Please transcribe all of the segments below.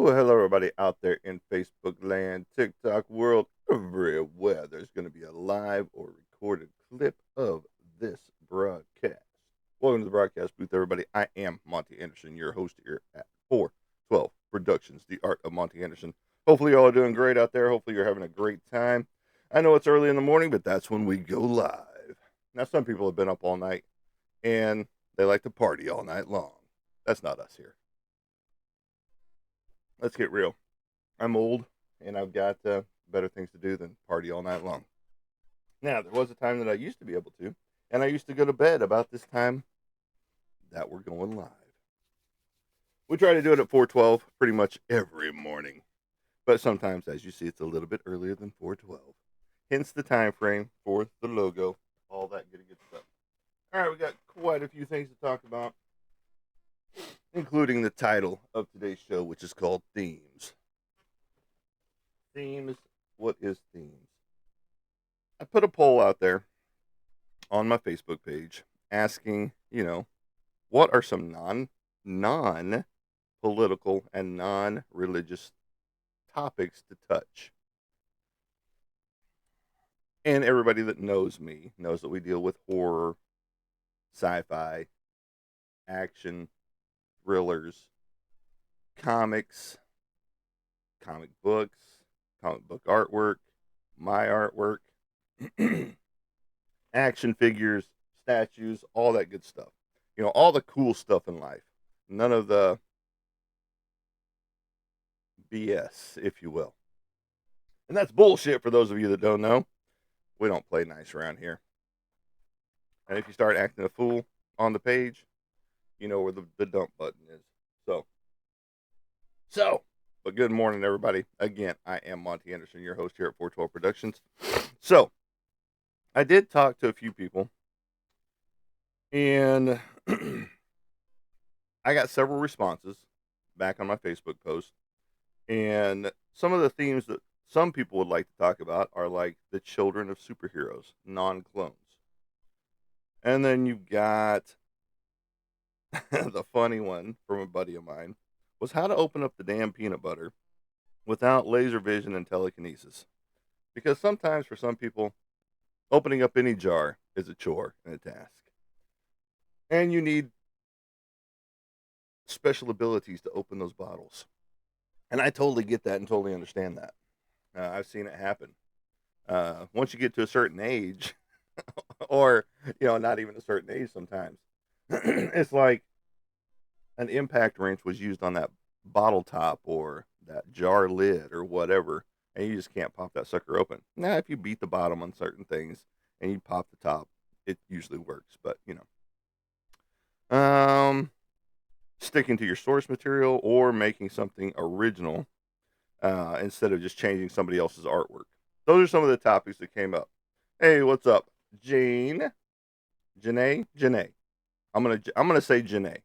Hello, everybody out there in Facebook land, TikTok world, everywhere. There's going to be a live or recorded clip of this broadcast. Welcome to the broadcast booth, everybody. I am Monty Anderson, your host here at 412 Productions, the art of Monty Anderson. Hopefully, you all are doing great out there. Hopefully, you're having a great time. I know it's early in the morning, but that's when we go live. Now, some people have been up all night and they like to party all night long. That's not us here. Let's get real. I'm old and I've got better things to do than party all night long. Now, there was a time that I used to be able to, and I used to go to bed about this time that we're going live. We try to do it at 4:12 pretty much every morning, but sometimes, as you see, it's a little bit earlier than 4:12. Hence the time frame for the logo, all that good stuff. All right, we got quite a few things to talk about, including the title of today's show, which is called Themes. Themes. What is themes? I put a poll out there on my Facebook page asking, what are some non political and non religious topics to touch? And everybody that knows me knows that we deal with horror, sci-fi, action, thrillers, comics, comic books, comic book artwork, my artwork, action figures, statues, all that good stuff. All the cool stuff in life. None of the BS, if you will. And that's bullshit for those of you that don't know. We don't play nice around here. And if you start acting a fool on the page, you know where the dump button is. But good morning, everybody. Again, I am Monty Anderson, your host here at 412 Productions. So, I did talk to a few people, and I got several responses back on my Facebook post. And some of the themes that some people would like to talk about are like the children of superheroes, non clones. And then you've got the funny one from a buddy of mine was how to open up the damn peanut butter without laser vision and telekinesis. Because sometimes for some people, opening up any jar is a chore and a task. And you need special abilities to open those bottles. And I totally get that and totally understand that. I've seen it happen. Once you get to a certain age, or not even a certain age sometimes, it's like an impact wrench was used on that bottle top or that jar lid or whatever, and you just can't pop that sucker open. Now, if you beat the bottom on certain things and you pop the top, it usually works. But sticking to your source material or making something original instead of just changing somebody else's artwork. Those are some of the topics that came up. Hey, what's up, Janae? Janae. I'm gonna say Janae.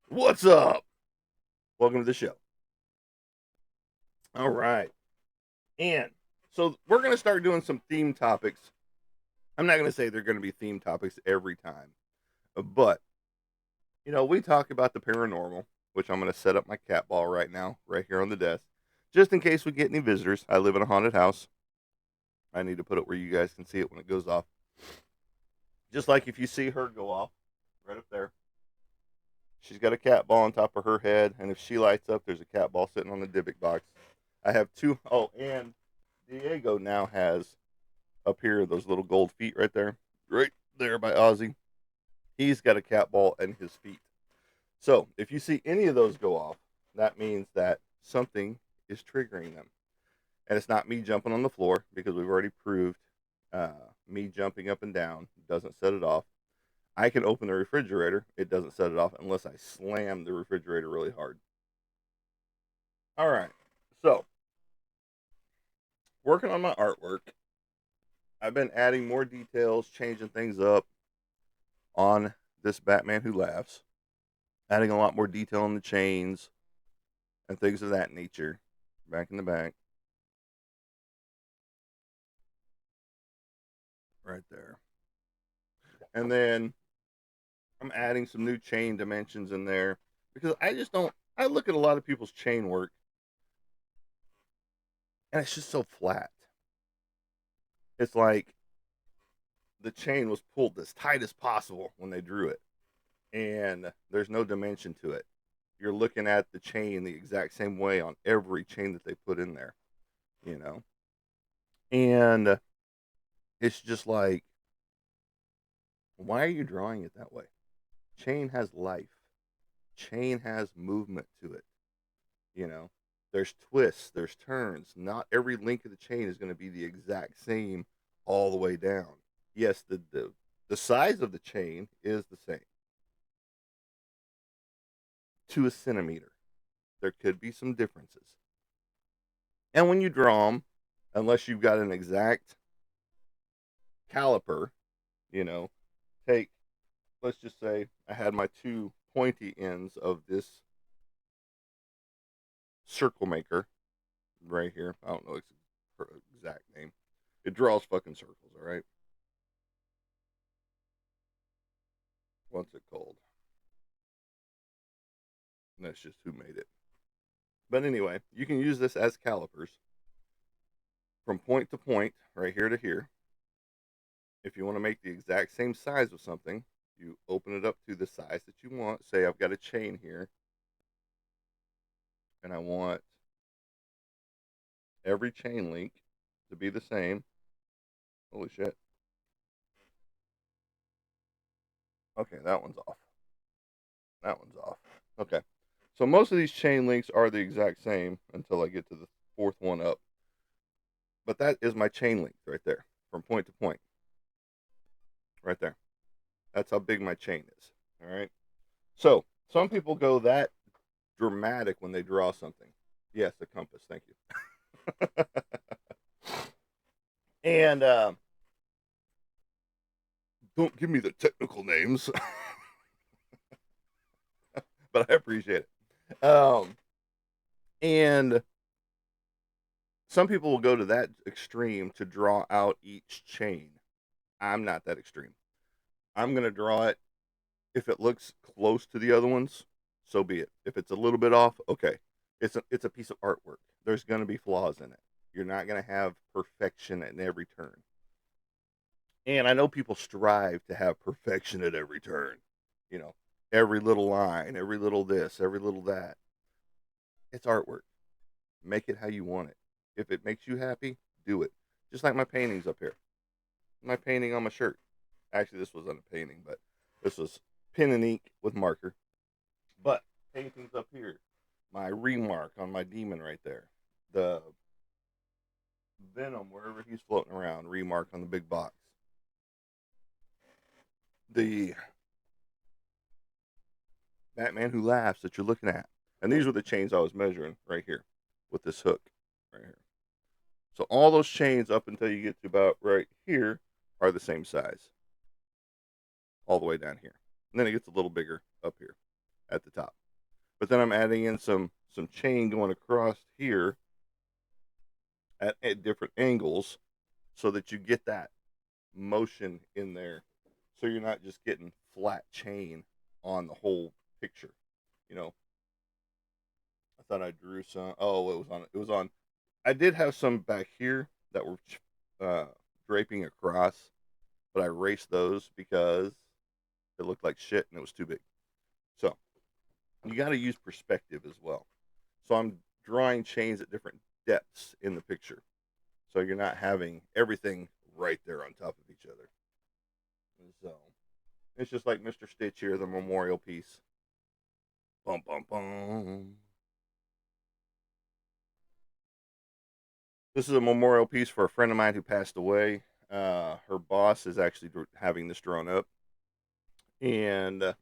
What's up? Welcome to the show. All right, and so we're gonna start doing some theme topics. I'm not gonna say they're gonna be theme topics every time, but we talk about the paranormal, which I'm gonna set up my cat ball right now, right here on the desk, just in case we get any visitors. I live in a haunted house. I need to put it where you guys can see it when it goes off. Just like if you see her go off, right up there. She's got a cat ball on top of her head, and if she lights up, there's a cat ball sitting on the Dybbuk box. I have two. Oh, and Diego now has up here those little gold feet right there by Ozzy. He's got a cat ball in his feet. So if you see any of those go off, that means that something is triggering them. And it's not me jumping on the floor because we've already proved me jumping up and down doesn't set it off. I can open the refrigerator. It doesn't set it off unless I slam the refrigerator really hard. All right. So, working on my artwork, I've been adding more details, changing things up on this Batman Who Laughs, adding a lot more detail on the chains and things of that nature back in the back. Right there. And then I'm adding some new chain dimensions in there because I just don't I look at a lot of people's chain work, and it's just so flat. It's like the chain was pulled as tight as possible when they drew it, and there's no dimension to it. You're looking at the chain the exact same way on every chain that they put in there, you know? And it's just like, why are you drawing it that way? Chain has life, chain has movement to it, you know? There's twists, there's turns. Not every link of the chain is going to be the exact same all the way down. Yes, the size of the chain is the same to a centimeter. There could be some differences. And when you draw them, unless you've got an exact caliper, you know, take, let's just say I had my two pointy ends of this circle maker right here. I don't know its exact name. It draws fucking circles, all right? What's it called? And that's just who made it. But anyway, you can use this as calipers from point to point, right here to here. If you want to make the exact same size of something, you open it up to the size that you want. Say I've got a chain here, and I want every chain link to be the same. Holy shit. Okay, that one's off. That one's off. Okay. So most of these chain links are the exact same until I get to the fourth one up. But that is my chain link right there from point to point. Right there. That's how big my chain is. All right. So some people go that dramatic when they draw something. Yes, a compass. Thank you. And don't give me the technical names, but I appreciate it. And some people will go to that extreme to draw out each chain. I'm not that extreme. I'm going to draw it. If it looks close to the other ones, so be it. If it's a little bit off, okay. It's a piece of artwork. There's going to be flaws in it. You're not going to have perfection at every turn. And I know people strive to have perfection at every turn. You know, every little line, every little this, every little that. It's artwork. Make it how you want it. If it makes you happy, do it. Just like my paintings up here. My painting on my shirt. Actually, this wasn't a painting, but this was pen and ink with marker. But paintings up here. My remark on my demon right there. The Venom, wherever he's floating around, remark on the big box. The Batman Who Laughs that you're looking at. And these were the chains I was measuring right here with this hook right here. So all those chains up until you get to about right here are the same size. All the way down here. And then it gets a little bigger up here at the top. But then I'm adding in some chain going across here at different angles so that you get that motion in there. So you're not just getting flat chain on the whole picture. You know, I thought I drew some. Oh, it was on. I did have some back here that were draping across, but I erased those because it looked like shit and it was too big. So you got to use perspective as well. So I'm drawing chains at different depths in the picture. So you're not having everything right there on top of each other. So it's just like Mr. Stitch here, the memorial piece. Bum, bum, bum. This is a memorial piece for a friend of mine who passed away. Her boss is actually having this drawn up. And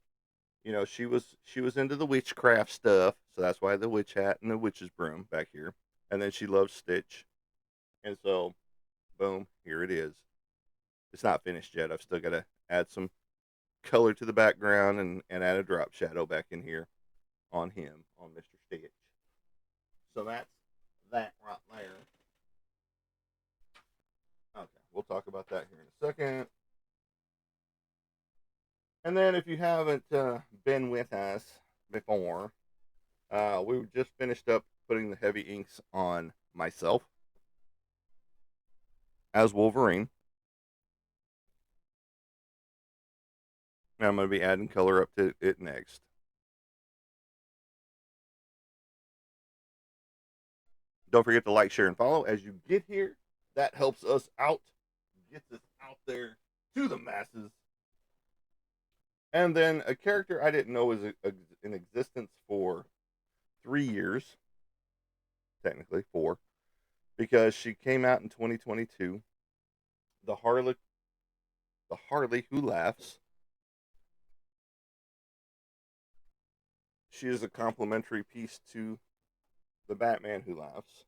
you know, she was into the witchcraft stuff, so that's why the witch hat and the witch's broom back here. And then she loves Stitch, and so, boom, here it is. It's not finished yet. I've still got to add some color to the background and add a drop shadow back in here on him, on Mr. Stitch. So that's that right there. Okay, we'll talk about that here in a second. And then if you haven't been with us before, We just finished up putting the heavy inks on myself as Wolverine. And I'm going to be adding color up to it next. Don't forget to like, share, and follow as you get here. That helps us out, gets us out there to the masses. And then a character I didn't know was in existence for 3 years, technically 4, because she came out in 2022. The Harley, the Harley Who Laughs. She is a complementary piece to the Batman Who Laughs.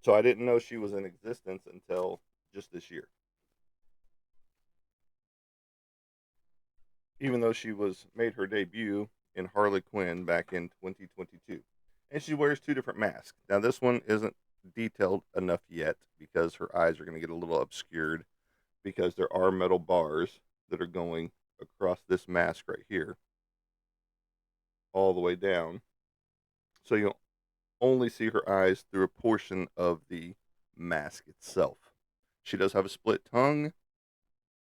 So I didn't know she was in existence until just this year. Even though she was made her debut in Harley Quinn back in 2022. And she wears 2 different masks. Now this one isn't detailed enough yet because her eyes are going to get a little obscured because there are metal bars that are going across this mask right here all the way down. So you'll only see her eyes through a portion of the mask itself. She does have a split tongue.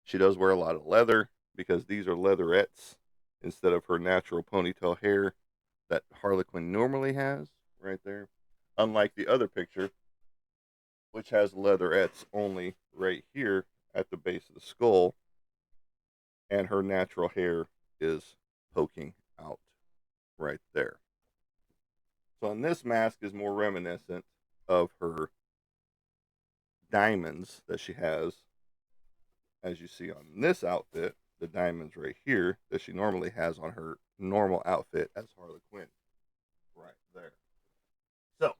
She does wear a lot of leather because these are leatherettes instead of her natural ponytail hair that Harlequin normally has right there. Unlike the other picture, which has leatherettes only right here at the base of the skull, and her natural hair is poking out right there. So, in this mask is more reminiscent of her diamonds that she has, as you see on this outfit, the diamonds right here that she normally has on her normal outfit as Harley Quinn, right there. So,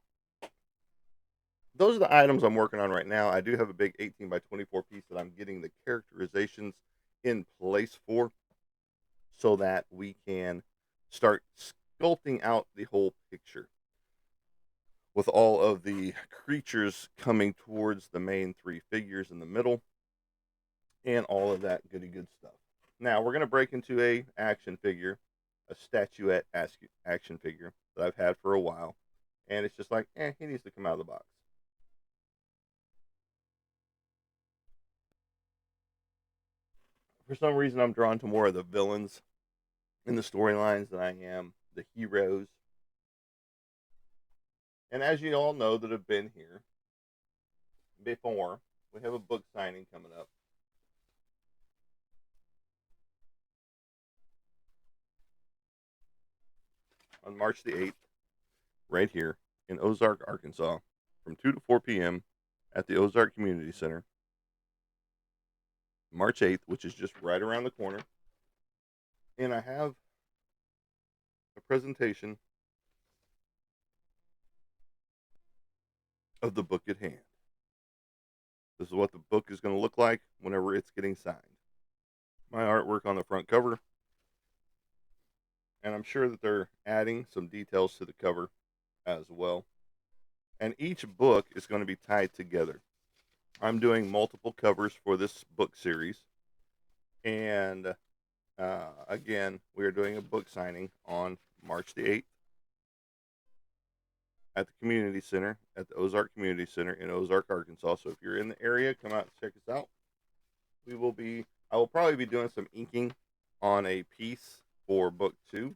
those are the items I'm working on right now. I do have a big 18 by 24 piece that I'm getting the characterizations in place for so that we can start sculpting out the whole picture with all of the creatures coming towards the main 3 figures in the middle and all of that goody good stuff. Now we're going to break into a action figure, a statuette action figure that I've had for a while, and it's just like, he needs to come out of the box. For some reason, I'm drawn to more of the villains in the storylines than I am the heroes. And as you all know that have been here before, we have a book signing coming up on March the 8th, right here in Ozark, Arkansas, from 2 to 4 p.m. at the Ozark Community Center. March 8th, which is just right around the corner. And I have a presentation of the book at hand. This is what the book is going to look like whenever it's getting signed. My artwork on the front cover. And I'm sure that they're adding some details to the cover as well. And each book is going to be tied together. I'm doing multiple covers for this book series. And again, we are doing a book signing on March the 8th at the Community Center, at the Ozark Community Center in Ozark, Arkansas. So if you're in the area, come out and check us out. I will probably be doing some inking on a piece for book 2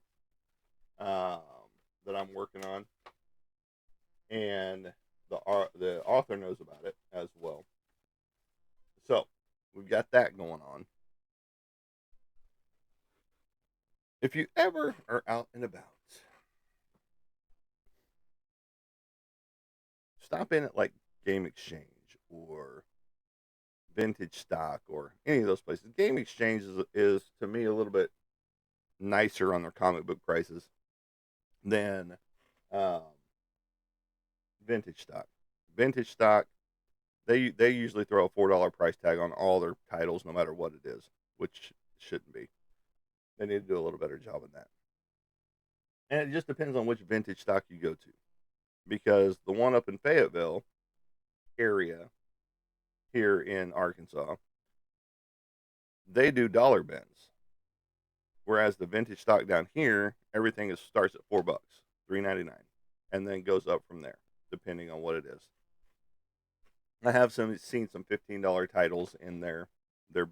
that I'm working on. And the author knows about it as well. So we've got that going on. If you ever are out and about, stop in at like Game Exchange or Vintage Stock or any of those places. Game Exchange is to me a little bit nicer on their comic book prices than um, Vintage Stock. Vintage Stock, they usually throw a $4 price tag on all their titles, no matter what it is, which shouldn't be. They need to do a little better job of that. And it just depends on which Vintage Stock you go to, because the one up in Fayetteville area here in Arkansas, they do dollar bins. Whereas the vintage stock down here, everything starts at $4, $3.99, and then goes up from there, depending on what it is. I have seen some $15 titles in their their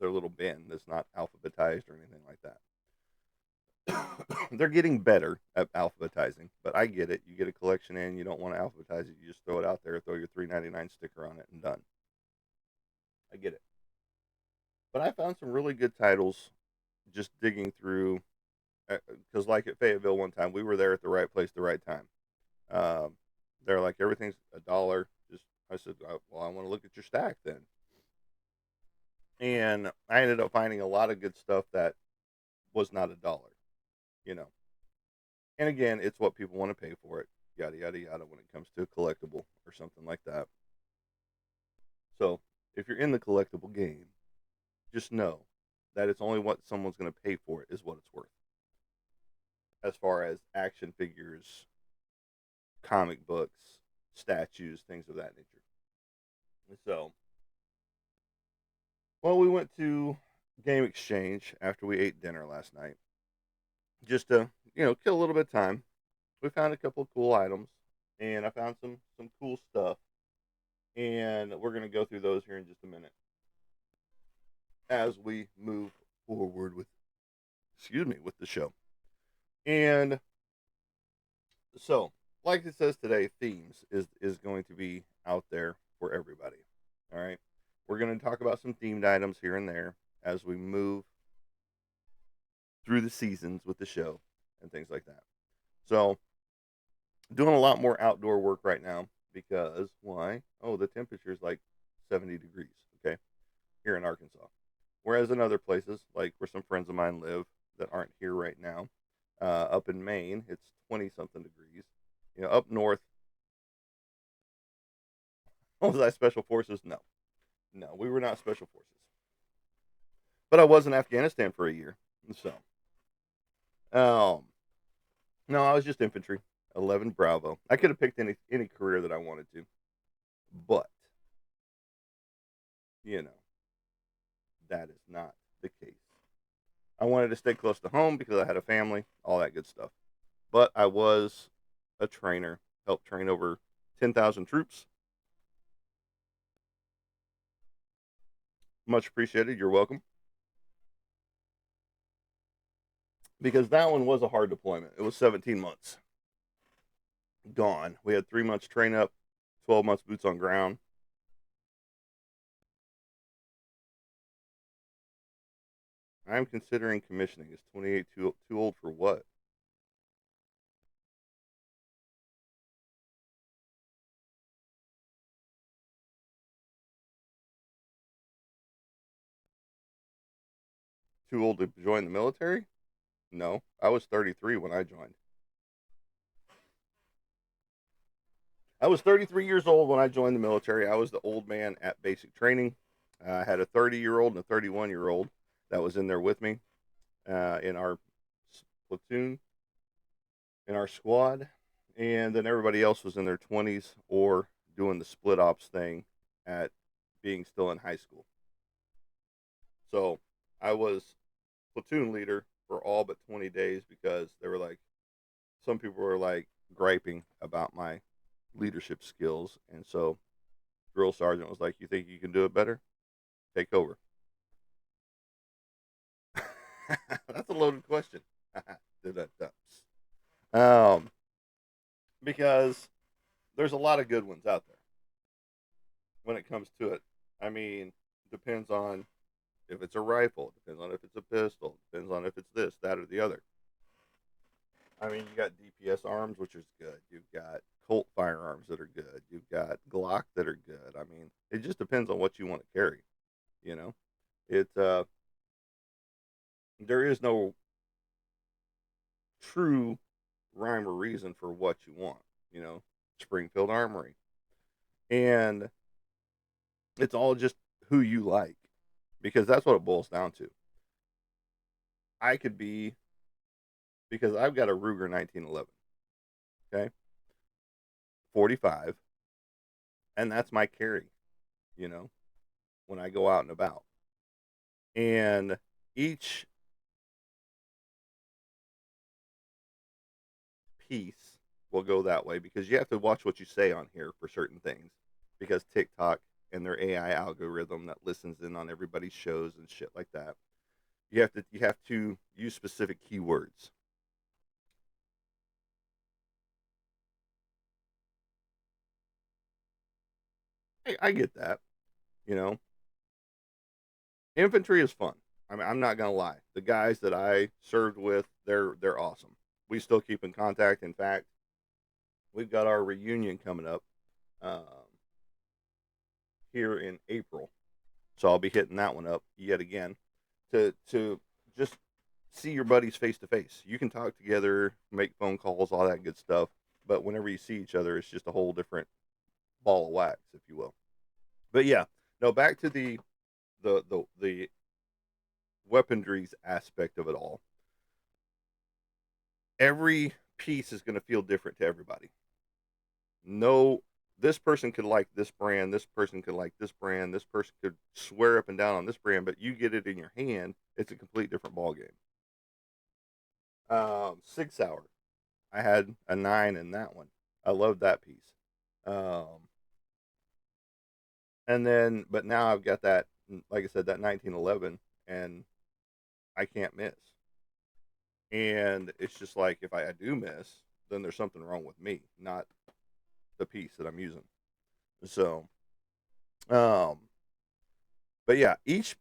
little bin that's not alphabetized or anything like that. They're getting better at alphabetizing, but I get it. You get a collection in, you don't want to alphabetize it, you just throw it out there, throw your $3.99 sticker on it, and done. I get it. But I found some really good titles just digging through, because like at Fayetteville one time, we were there at the right place, the right time. Um, they're like, everything's $1. Just I said, well, I want to look at your stack then, and I ended up finding a lot of good stuff that was not $1, you know. And again, it's what people want to pay for it, yada yada yada. When it comes to a collectible or something like that, so if you're in the collectible game, just know that it's only what someone's going to pay for it is what it's worth. As far as action figures, comic books, statues, things of that nature. So, well, we went to Game Exchange after we ate dinner last night, just to kill a little bit of time. We found a couple of cool items, and I found some cool stuff, and we're gonna go through those here in just a minute as we move forward with with the show. And so, like it says today, themes is going to be out there for everybody. All right, we're going to talk about some themed items here and there as we move through the seasons with the show and things like that. So, doing a lot more outdoor work right now because why? Oh, the temperature is like 70 degrees, okay, here in Arkansas. Whereas in other places, like where some friends of mine live that aren't here right now, up in Maine, it's 20 something degrees. Up north, was I special forces? No, no, we were not special forces. But I was in Afghanistan for a year, so um, no, I was just infantry, 11 Bravo. I could have picked any career that I wanted to, but you know that is not the case. I wanted to stay close to home because I had a family, all that good stuff. But I was a trainer, helped train over 10,000 troops. Much appreciated. You're welcome. Because that one was a hard deployment. It was 17 months gone. We had 3 months train up, 12 months boots on ground. I'm considering commissioning. Is 28 too old for what? Too old to join the military? No, I was 33 when I joined. I was 33 years old when I joined the military. I was the old man at basic training. I had a 30-year-old and a 31-year-old that was in there with me in our platoon, in our squad. And then everybody else was in their 20s or doing the split ops thing at being still in high school. So I was platoon leader for all but 20 days because they were like, some people were like griping about my leadership skills. And so drill sergeant was like, you think you can do it better? Take over. That's a loaded question. um, because there's a lot of good ones out there when it comes to it. I mean, depends on if it's a rifle, depends on if it's a pistol, depends on if it's this, that, or the other. I mean, you got DPS arms, which is good. You've got Colt firearms that are good. You've got Glock that are good. I mean, it just depends on what you want to carry. You know, it there is no true rhyme or reason for what you want. You know, Springfield Armory, and it's all just who you like, because that's what it boils down to. I could be because I've got a Ruger 1911. Okay, 45, and that's my carry. You know, when I go out and about. And each piece, we'll go that way because you have to watch what you say on here for certain things because TikTok and their AI algorithm that listens in on everybody's shows and shit like that. You have to use specific keywords. I get that. You know, infantry is fun. I mean, I'm not gonna lie. The guys that I served with, they're awesome. We still keep in contact. In fact, we've got our reunion coming up um, here in April, so I'll be hitting that one up yet again to just see your buddies face to face. You can talk together, make phone calls, all that good stuff, but whenever you see each other, it's just a whole different ball of wax, if you will. But yeah, no, back to the weaponries aspect of it all. Every piece is going to feel different to everybody. No, this person could like this brand, this person could like this brand, this person could swear up and down on this brand, but you get it in your hand, it's a complete different ball game. 6 Hour, I had a 9 in that one. I loved that piece. Um, and then, but now I've got that, like I said, that 1911, and I can't miss. And it's just like if I do miss, then there's something wrong with me, not the piece that I'm using. So, um, but yeah, it's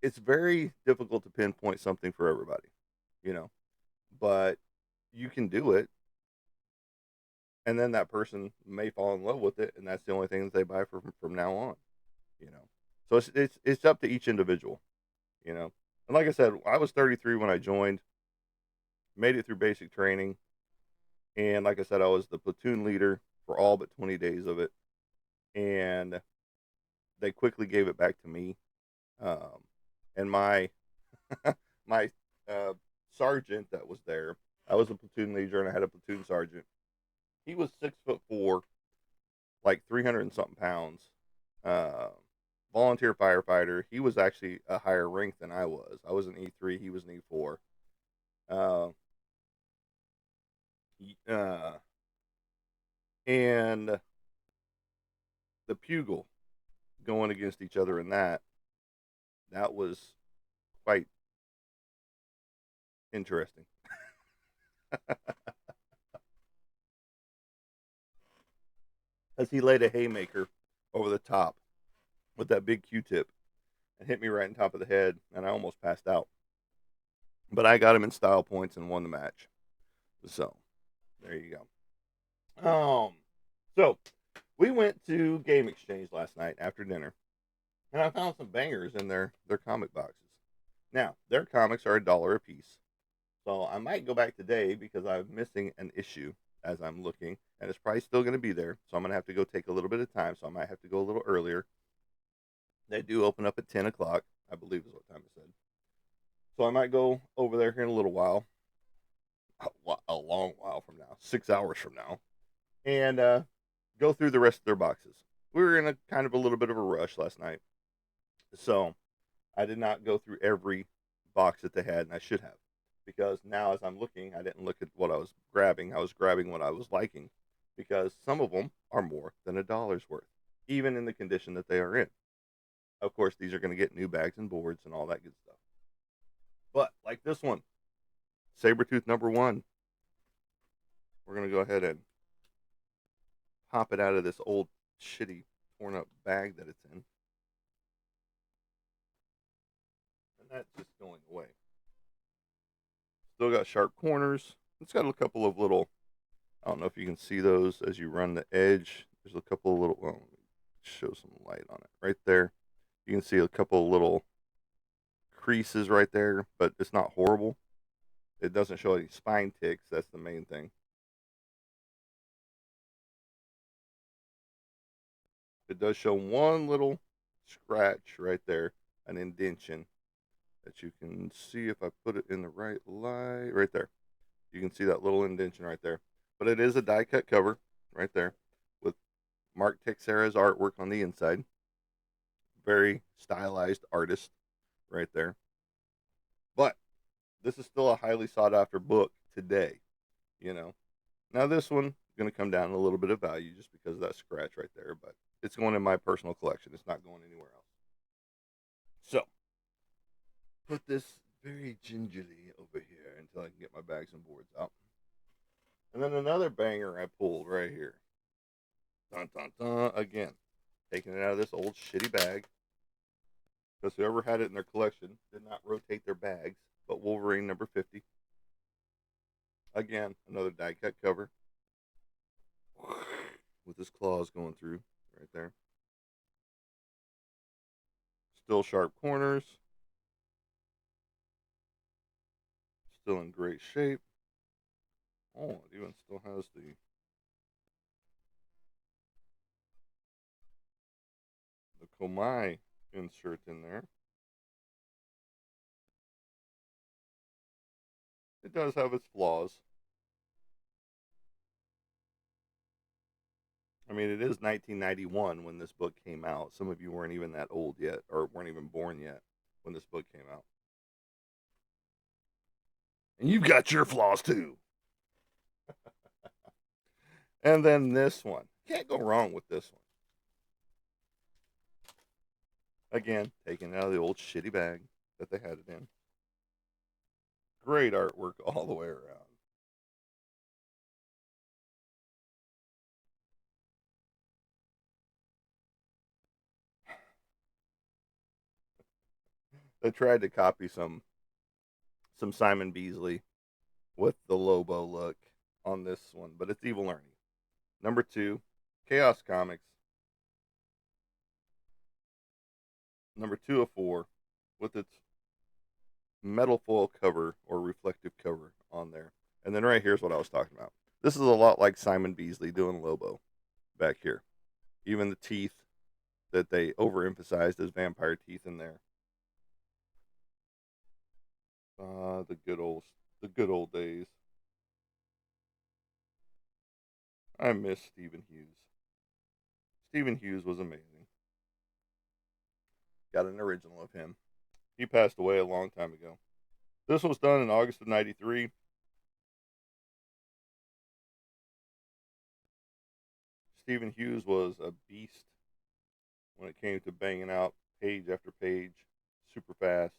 very difficult to pinpoint something for everybody, you know. But you can do it, and then that person may fall in love with it, and that's the only thing that they buy from now on, you know. So it's up to each individual, you know. And like I said, I was 33 when I joined, made it through basic training, and like I said, I was the platoon leader for all but 20 days of it, and they quickly gave it back to me. Um, and my uh, sergeant that was there, I was a platoon leader, and I had a platoon sergeant. He was 6'4", like 300 and something pounds. Uh, Volunteer firefighter. He was actually a higher rank than I was. I was an E3. He was an E4. Uh, uh, and the Pugil going against each other in that was quite interesting. As he laid a haymaker over the top with that big Q-tip and hit me right on top of the head, and I almost passed out. But I got him in style points and won the match. So there you go. So we went to Game Exchange last night after dinner, and I found some bangers in their comic boxes. Now their comics are $1 a piece, so I might go back today because I'm missing an issue as I'm looking, and it's probably still going to be there. So I'm going to have to go take a little bit of time. So I might have to go a little earlier. They do open up at 10 o'clock, I believe is what time it said. So I might go over there here in a little while, a long while from now, 6 hours from now, and go through the rest of their boxes. We were in a kind of a little bit of a rush last night, so I did not go through every box that they had, and I should have, because now as I'm looking, I didn't look at what I was grabbing. I was grabbing what I was liking, because some of them are more than $1 worth, even in the condition that they are in. Of course, these are going to get new bags and boards and all that good stuff. But like this one, Sabretooth #1, we're going to go ahead and pop it out of this old shitty torn up bag that it's in. And that's just going away. Still got sharp corners. It's got a couple of little, I don't know if you can see those as you run the edge. There's a couple of little, well, show some light on it right there. You can see a couple of little creases right there, but it's not horrible. It doesn't show any spine ticks. That's the main thing. It does show one little scratch right there, an indention that you can see if I put it in the right light. Right there. You can see that little indention right there. But it is a die cut cover right there with Mark Texeira's artwork on the inside. Very stylized artist right there. But this is still a highly sought after book today. you know. Now this one going to come down a little bit of value just because of that scratch right there, but it's going in my personal collection. It's not going anywhere else. So put this very gingerly over here until I can get my bags and boards out. And then another banger I pulled right here. Dun dun dun. Again, taking it out of this old shitty bag. Because whoever had it in their collection did not rotate their bags. But Wolverine number 50. Again, another die cut cover. With his claws going through right there. Still sharp corners. Still in great shape. Oh, it even still has the Komai insert in there. It does have its flaws. I mean, it is 1991 when this book came out. Some of you weren't even that old yet, or weren't even born yet when this book came out. And you've got your flaws too. And then this one. Can't go wrong with this one. Again, taken out of the old shitty bag that they had it in. Great artwork all the way around. They tried to copy some Simon Beasley with the Lobo look on this one, but it's Evil Ernie. Number 2, Chaos Comics. Number 2 of 4 with its metal foil cover or reflective cover on there. And then right here's what I was talking about. This is a lot like Simon Beasley doing Lobo back here. Even the teeth that they overemphasized as vampire teeth in there. The good old days. I miss Stephen Hughes. Stephen Hughes was amazing. Got an original of him. He passed away a long time ago. This was done in August of 93. Stephen Hughes was a beast when it came to banging out page after page super fast.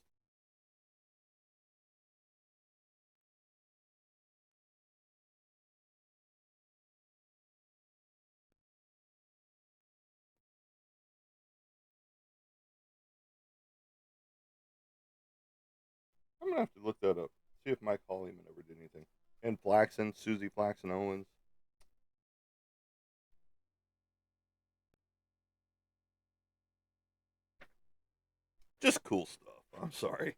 I'm gonna have to look that up. See if Mike Hollyman ever did anything. And Flaxen, Susie Flaxen Owens. Just cool stuff. I'm sorry.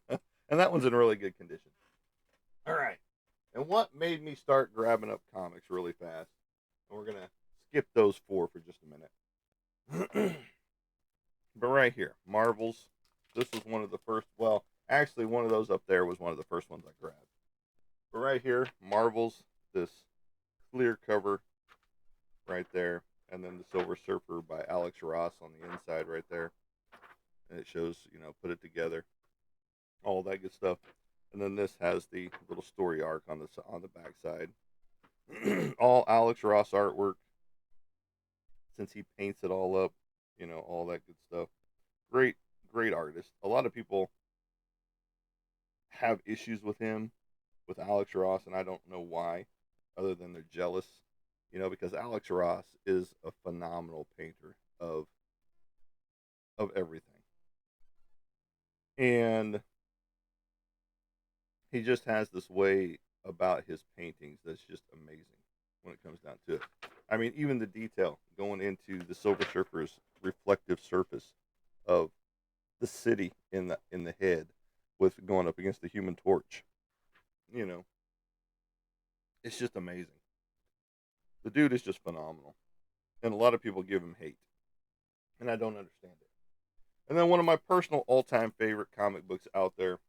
And that one's in really good condition. All right. And what made me start grabbing up comics really fast? And we're gonna skip those 4 for just a minute. But right here, Marvels. This was one of the first. Well, actually, one of those up there was one of the first ones I grabbed. But right here, Marvels. This clear cover right there, and then the Silver Surfer by Alex Ross on the inside right there, and it shows, put it together, all that good stuff. And then this has the little story arc on the back side. All Alex Ross artwork, since he paints it all up, all that good stuff. Great, great artist. A lot of people have issues with him, with Alex Ross, and I don't know why, other than they're jealous, because Alex Ross is a phenomenal painter of everything. And he just has this way about his paintings that's just amazing when it comes down to it. I mean, even the detail going into the Silver Surfer's reflective surface of the city in the head with going up against the Human Torch. You know, it's just amazing. The dude is just phenomenal, and a lot of people give him hate, and I don't understand it. And then one of my personal all-time favorite comic books out there,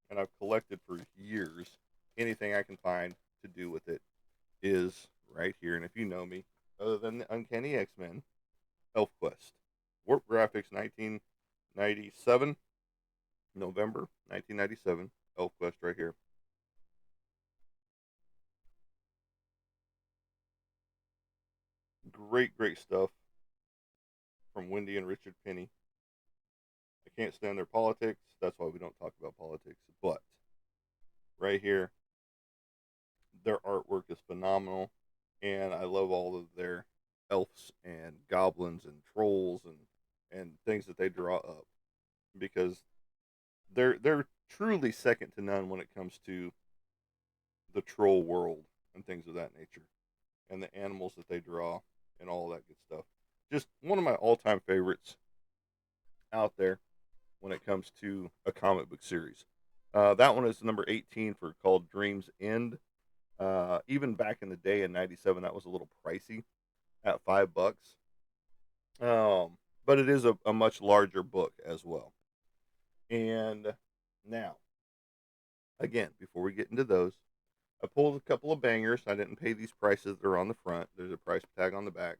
and I've collected for years, anything I can find to do with it, is right here. And if you know me, other than the Uncanny X-Men, ElfQuest. Warp Graphics 1997, November 1997, ElfQuest right here. great stuff from Wendy and Richard Penny. I can't stand their politics. That's why we don't talk about politics. But right here, their artwork is phenomenal, and I love all of their elves and goblins and trolls and things that they draw up because they're truly second to none when it comes to the troll world and things of that nature, and the animals that they draw and all that good stuff. Just one of my all-time favorites out there when it comes to a comic book series. That one is number 18 for called Dreams End. Even back in the day in '97, that was a little pricey at $5. But it is a much larger book as well. And now, again, before we get into those, I pulled a couple of bangers. I didn't pay these prices that are on the front. There's a price tag on the back.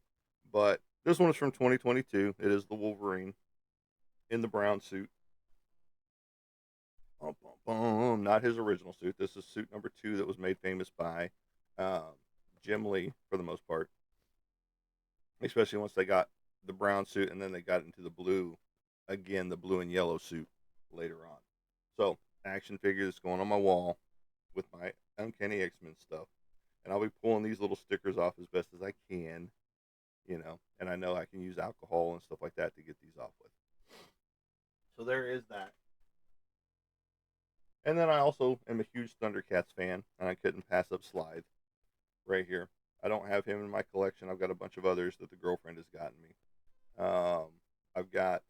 But this one is from 2022. It is the Wolverine in the brown suit. Bum, bum, bum. Not his original suit. This is suit number 2 that was made famous by Jim Lee for the most part. Especially once they got the brown suit and then they got into the blue, again, the blue and yellow suit later on. So, action figure that's going on my wall with my Uncanny X-Men stuff. And I'll be pulling these little stickers off as best as I can, and I know I can use alcohol and stuff like that to get these off with. So there is that. And then I also am a huge Thundercats fan, and I couldn't pass up Slide right here. I don't have him in my collection. I've got a bunch of others that the girlfriend has gotten me. I've got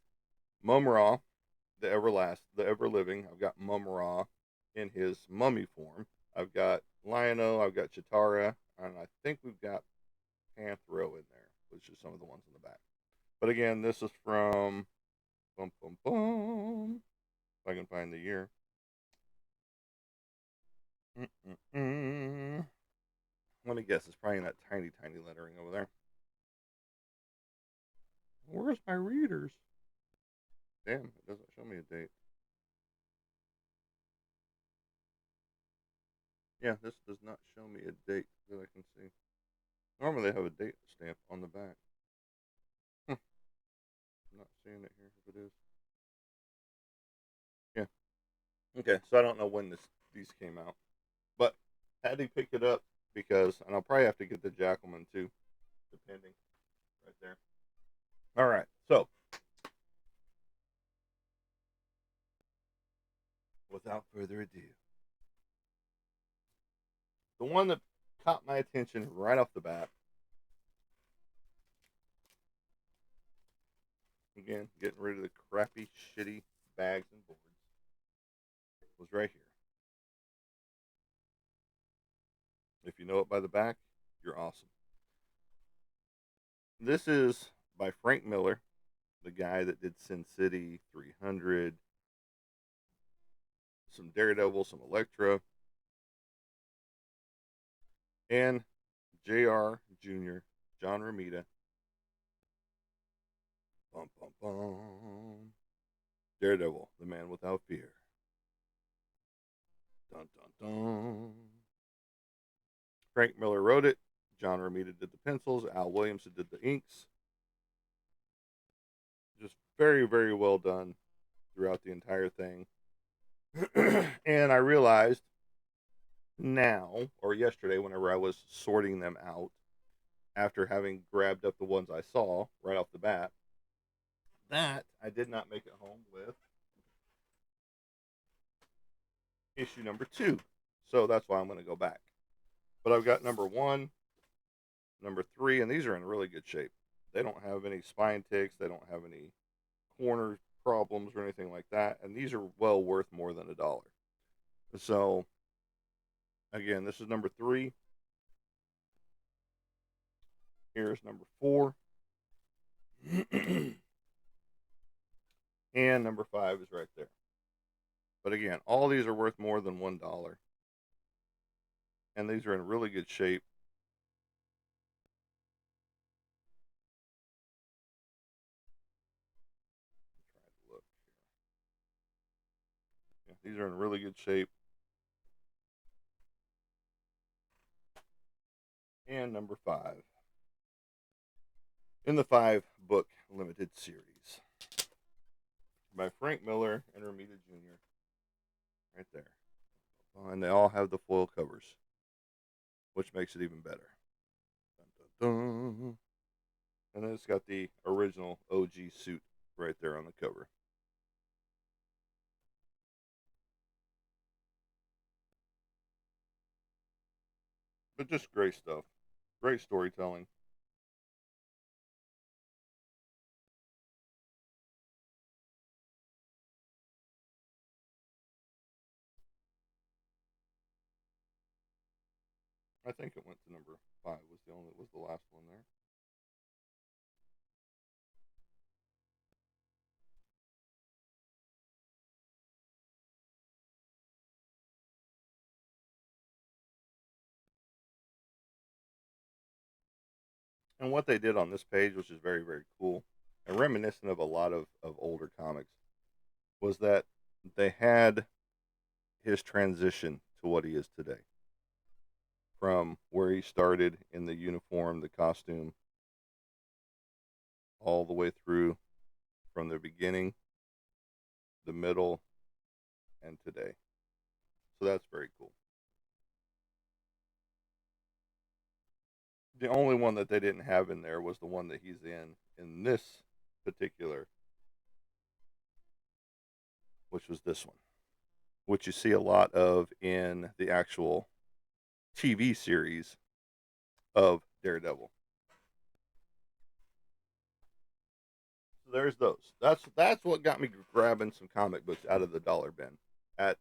Mum-Ra, the ever living. I've got Mum-Ra in his mummy form. I've got Lion-O, I've got Chitara, and I think we've got Panthro in there, which is some of the ones in the back. But again, this is from if I can find the year. Let me guess, it's probably in that tiny lettering over there. Where's my readers? Damn, it doesn't show me a date. Yeah, this does not show me a date that I can see. Normally they have a date stamp on the back. I'm not seeing it here if it is. Yeah. Okay, so I don't know when these came out. But had to pick it up because, and I'll probably have to get the Jackalman too, depending. Right there. All right, so without further ado, the one that caught my attention right off the bat, again, getting rid of the crappy, shitty bags and boards, was right here. If you know it by the back, you're awesome. This is by Frank Miller, the guy that did Sin City 300, some Daredevil, some Elektra, and J.R. Jr., John Romita. Bum, bum, bum. Daredevil, the man without fear. Dun, dun, dun. Frank Miller wrote it. John Romita did the pencils. Al Williamson did the inks. Just very, very well done throughout the entire thing. And I realized now, or yesterday, whenever I was sorting them out, after having grabbed up the ones I saw right off the bat, that I did not make it home with issue number 2. So that's why I'm going to go back. But I've got number 1, number 3, and these are in really good shape. They don't have any spine ticks. They don't have any corner problems or anything like that. And these are well worth more than $1. So, again, this is number 3. Here's number 4. And number 5 is right there. But again, all these are worth more than $1. And these are in really good shape. Try to look here. Yeah, these are in really good shape. And number 5. in the 5-book limited series by Frank Miller and Romita Jr. Right there. And they all have the foil covers, which makes it even better. Dun, dun, dun. And then it's got the original OG suit right there on the cover. But just great stuff. Great storytelling. I think it went to number 5 was the last one there. And what they did on this page, which is very, very cool and reminiscent of a lot of older comics, was that they had his transition to what he is today. From where he started in the uniform, the costume, all the way through from the beginning, the middle, and today. So that's very cool. The only one that they didn't have in there was the one that he's in this particular, which was this one, which you see a lot of in the actual TV series of Daredevil. So there's those. That's what got me grabbing some comic books out of the dollar bin at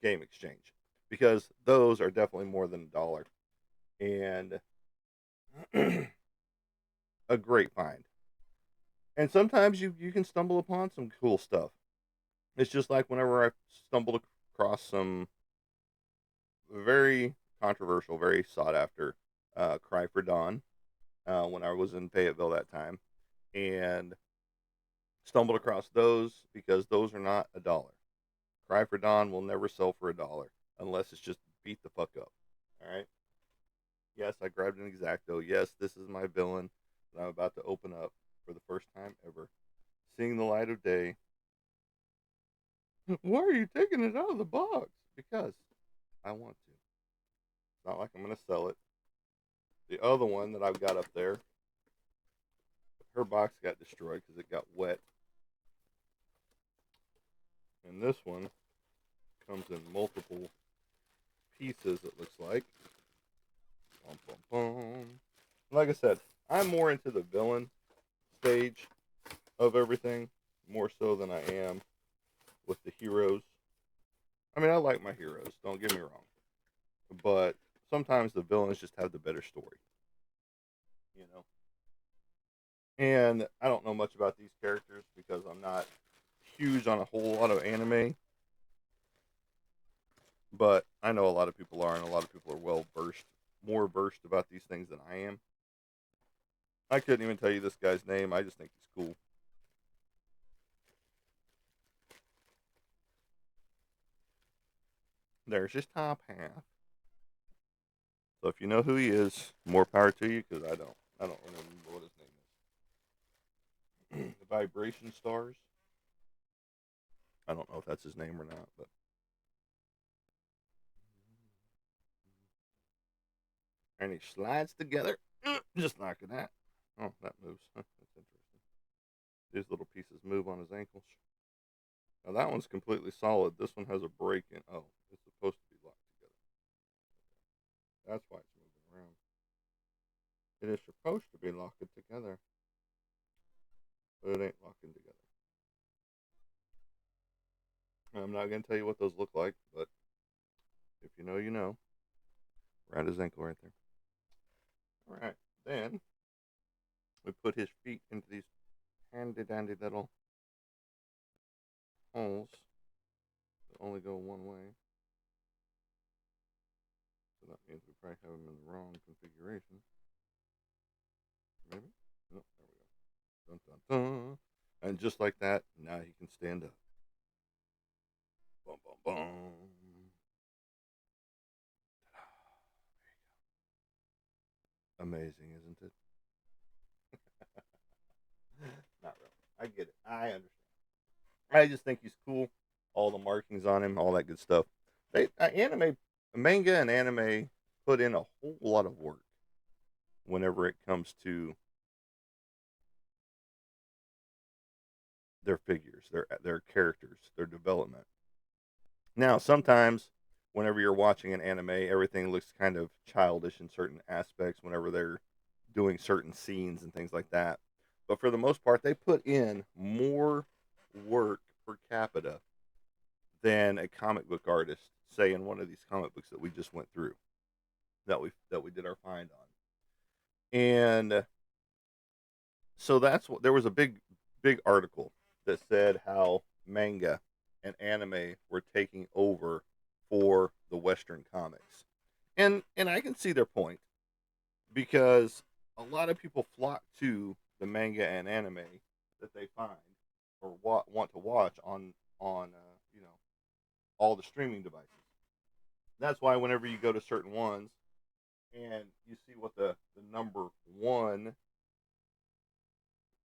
Game Exchange, because those are definitely more than $1 and a great find. And sometimes you can stumble upon some cool stuff. It's just like whenever I stumbled across some very controversial, very sought after Cry for Dawn when I was in Fayetteville that time, and stumbled across those because those are not $1. Cry for Dawn will never sell for $1 unless it's just beat the fuck up. All right. Yes, I grabbed an Exacto. Yes, this is my villain that I'm about to open up for the first time ever, seeing the light of day. Why are you taking it out of the box? Because I want to. It's not like I'm going to sell it. The other one that I've got up there, her box got destroyed because it got wet. And this one comes in multiple pieces, it looks like. Bum, bum, bum. Like I said, I'm more into the villain stage of everything, more so than I am with the heroes. I mean, I like my heroes, don't get me wrong. But sometimes the villains just have the better story, you know? And I don't know much about these characters because I'm not huge on a whole lot of anime, but I know a lot of people are, and a lot of people are more versed about these things than I am. I couldn't even tell you this guy's name. I just think he's cool. There's his top half. So if you know who he is, more power to you because I don't. I don't remember what his name is. The Vibration Stars. I don't know if that's his name or not, but and he slides together, just like that. Oh, that moves. That's interesting. These little pieces move on his ankles. Now that one's completely solid. This one has a break in. Oh, it's supposed to be locked together. That's why it's moving around. It is supposed to be locked together, but it ain't locking together. I'm not gonna tell you what those look like, but if you know, you know. Around his ankle right there. All right. Then we put his feet into these handy dandy little holes that only go one way. So that means we probably have them in the wrong configuration. Maybe? No, there we go. Dun, dun, dun. And just like that, now he can stand up. Boom, boom, boom. Amazing, isn't it? I get it. I understand. I just think he's cool. All the markings on him, all that good stuff. They manga and anime put in a whole lot of work whenever it comes to their figures, their characters, their development. Now, sometimes whenever you're watching an anime, everything looks kind of childish in certain aspects whenever they're doing certain scenes and things like that. But for the most part, they put in more work per capita than a comic book artist, say in one of these comic books that we just went through, that we did our find on. And so that's what there was a big article that said how manga and anime were taking over for the Western comics. And I can see their point because a lot of people flock to the manga and anime that they find or want to watch on all the streaming devices. That's why whenever you go to certain ones and you see what the number one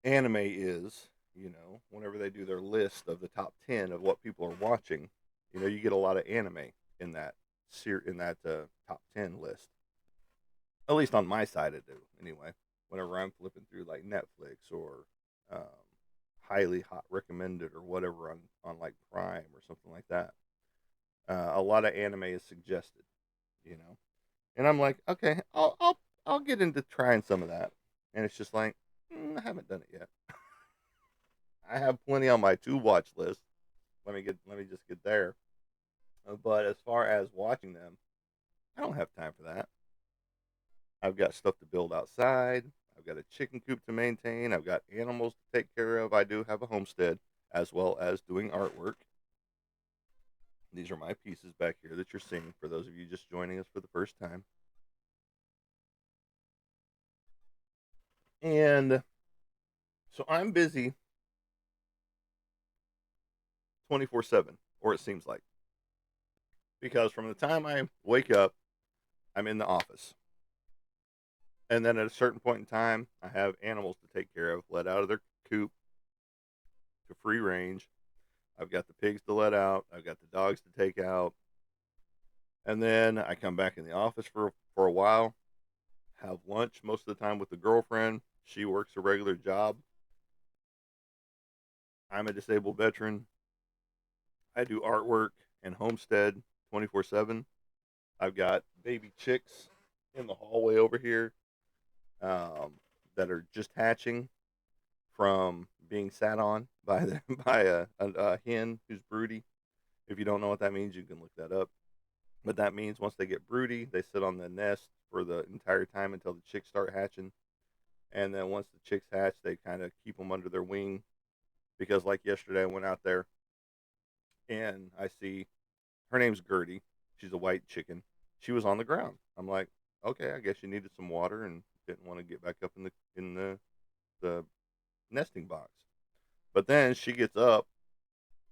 anime is, whenever they do their list of the top 10 of what people are watching, you get a lot of anime in that top 10 list. At least on my side, I do anyway. Whenever I'm flipping through like Netflix or um, highly hot recommended or whatever on like Prime or something like that, a lot of anime is suggested, you know, and I'm like, okay, I'll get into trying some of that, and it's just like I haven't done it yet. I have plenty on my to watch list. Let me just get there. But as far as watching them, I don't have time for that. I've got stuff to build outside. I've got a chicken coop to maintain. I've got animals to take care of. I do have a homestead as well as doing artwork. These are my pieces back here that you're seeing for those of you just joining us for the first time. And so I'm busy 24/7, or it seems like, because from the time I wake up, I'm in the office. And then at a certain point in time, I have animals to take care of, let out of their coop to free range. I've got the pigs to let out. I've got the dogs to take out. And then I come back in the office for a while, have lunch most of the time with the girlfriend. She works a regular job. I'm a disabled veteran. I do artwork and homestead 24/7. I've got baby chicks in the hallway over here that are just hatching from being sat on by by a hen who's broody. If you don't know what that means, you can look that up. But that means once they get broody, they sit on the nest for the entire time until the chicks start hatching. And then once the chicks hatch, they kind of keep them under their wing. Because like yesterday, I went out there and I see her name's Gertie. She's a white chicken. She was on the ground. I'm like, okay, I guess she needed some water and didn't want to get back up in the nesting box. But then she gets up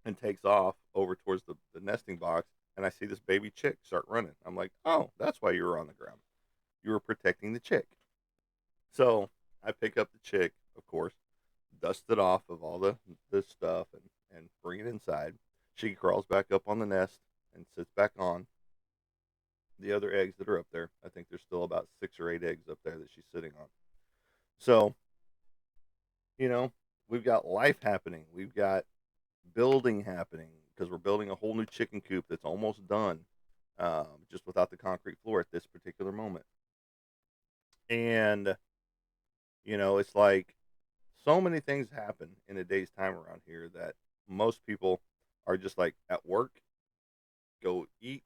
and takes off over towards the nesting box, and I see this baby chick start running. I'm like, oh, that's why you were on the ground. You were protecting the chick. So I pick up the chick, of course, dust it off of all the stuff, and bring it inside. She crawls back up on the nest and sits back on the other eggs that are up there. I think there's still about 6 or 8 eggs up there that she's sitting on. So, you know, we've got life happening. We've got building happening because we're building a whole new chicken coop that's almost done, just without the concrete floor at this particular moment. And, it's like so many things happen in a day's time around here that most people are just like at work, go eat,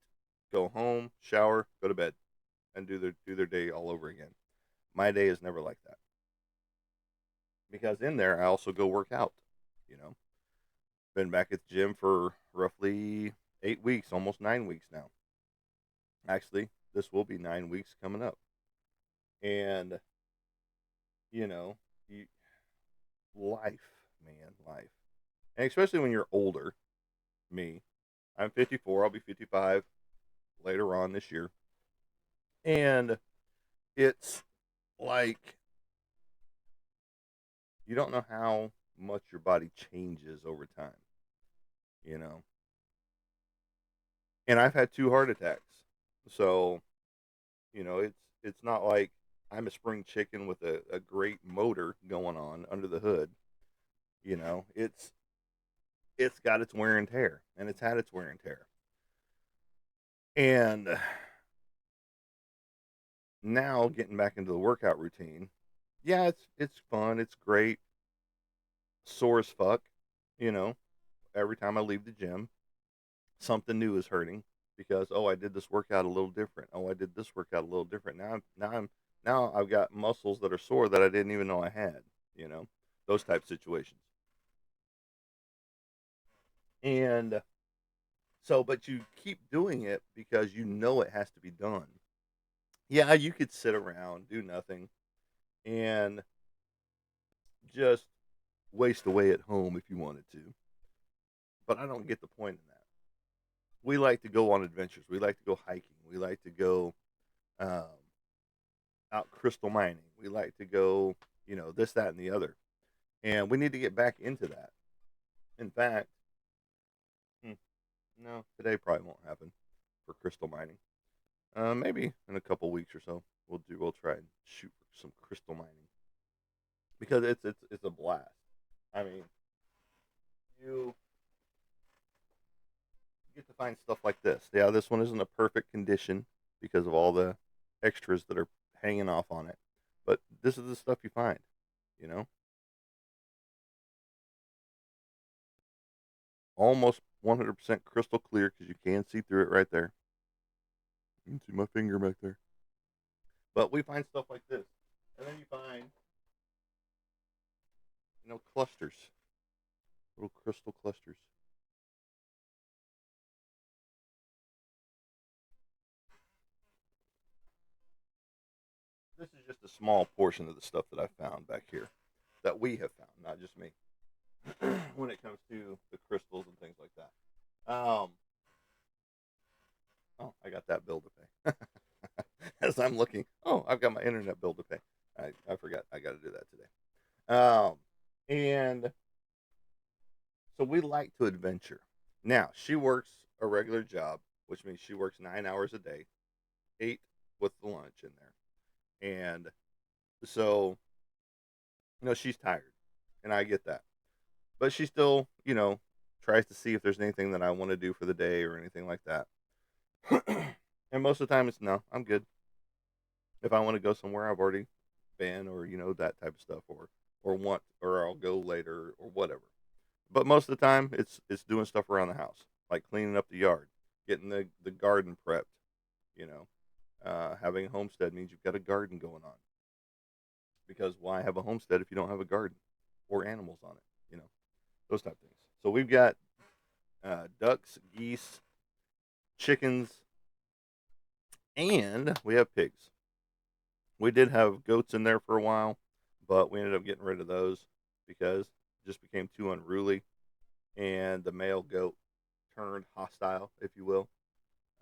go home, shower, go to bed, and do their day all over again. My day is never like that because in there I also go work out. You know, been back at the gym for roughly 8 weeks, almost 9 weeks now. Actually, this will be 9 weeks coming up, and you know, you, life, man, life, and especially when you're older. Me, I'm 54. I'll be 55 later on this year, and it's like you don't know how much your body changes over time, you know. And I've had 2 heart attacks. So, it's not like I'm a spring chicken with a great motor going on under the hood. It's got its wear and tear, and it's had its wear and tear. And now getting back into the workout routine, yeah, it's fun, it's great, sore as fuck, you know. Every time I leave the gym, something new is hurting because I did this workout a little different. Oh, I did this workout a little different. Now I've got muscles that are sore that I didn't even know I had, you know. Those type situations. And so but you keep doing it because you know it has to be done. Yeah, you could sit around, do nothing, and just waste away at home if you wanted to. But I don't get the point in that. We like to go on adventures. We like to go hiking. We like to go um, out crystal mining. We like to go, this, that, and the other. And we need to get back into that. In fact, hmm, no, today probably won't happen for crystal mining. Maybe in a couple weeks or so, we'll try and shoot for some crystal mining because it's a blast. I mean, you get to find stuff like this. Yeah, this one isn't a perfect condition because of all the extras that are hanging off on it, but this is the stuff you find. You know, almost 100% crystal clear because you can see through it right there. You can see my finger back there. But we find stuff like this, and then you find clusters, little crystal clusters. This is just a small portion of the stuff that I found back here, that we have found, not just me, when it comes to the crystals and things like that. Oh, I got that bill to pay. As I'm looking, I've got my internet bill to pay. I forgot I got to do that today. And so we like to adventure. Now, she works a regular job, which means she works 9 hours a day, 8 with the lunch in there. And so, she's tired, and I get that. But she still, tries to see if there's anything that I want to do for the day or anything like that. And most of the time, it's no, I'm good. If I want to go somewhere, I've already been, or that type of stuff, or I'll go later, or whatever. But most of the time, it's doing stuff around the house, like cleaning up the yard, getting the garden prepped. You know, having a homestead means you've got a garden going on. Because why have a homestead if you don't have a garden or animals on it? Those type of things. So we've got ducks, geese, chickens, and we have pigs. We did have goats in there for a while, but we ended up getting rid of those because it just became too unruly, and the male goat turned hostile, if you will,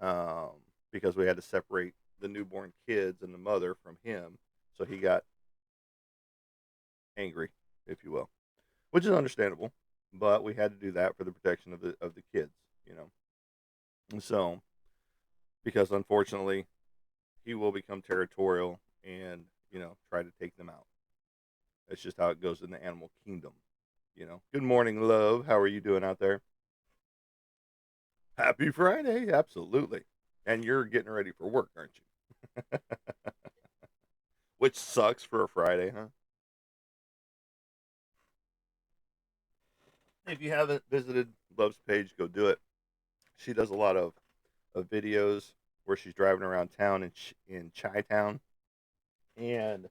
um, because we had to separate the newborn kids and the mother from him. So he got angry, if you will, which is understandable. But we had to do that for the protection of the kids, you know. And so, because unfortunately, he will become territorial and try to take them out. That's just how it goes in the animal kingdom. Good morning, love. How are you doing out there? Happy Friday, absolutely. And you're getting ready for work, aren't you? Which sucks for a Friday, huh? If you haven't visited Love's page, go do it. She does a lot of videos where she's driving around town in Chi Town, and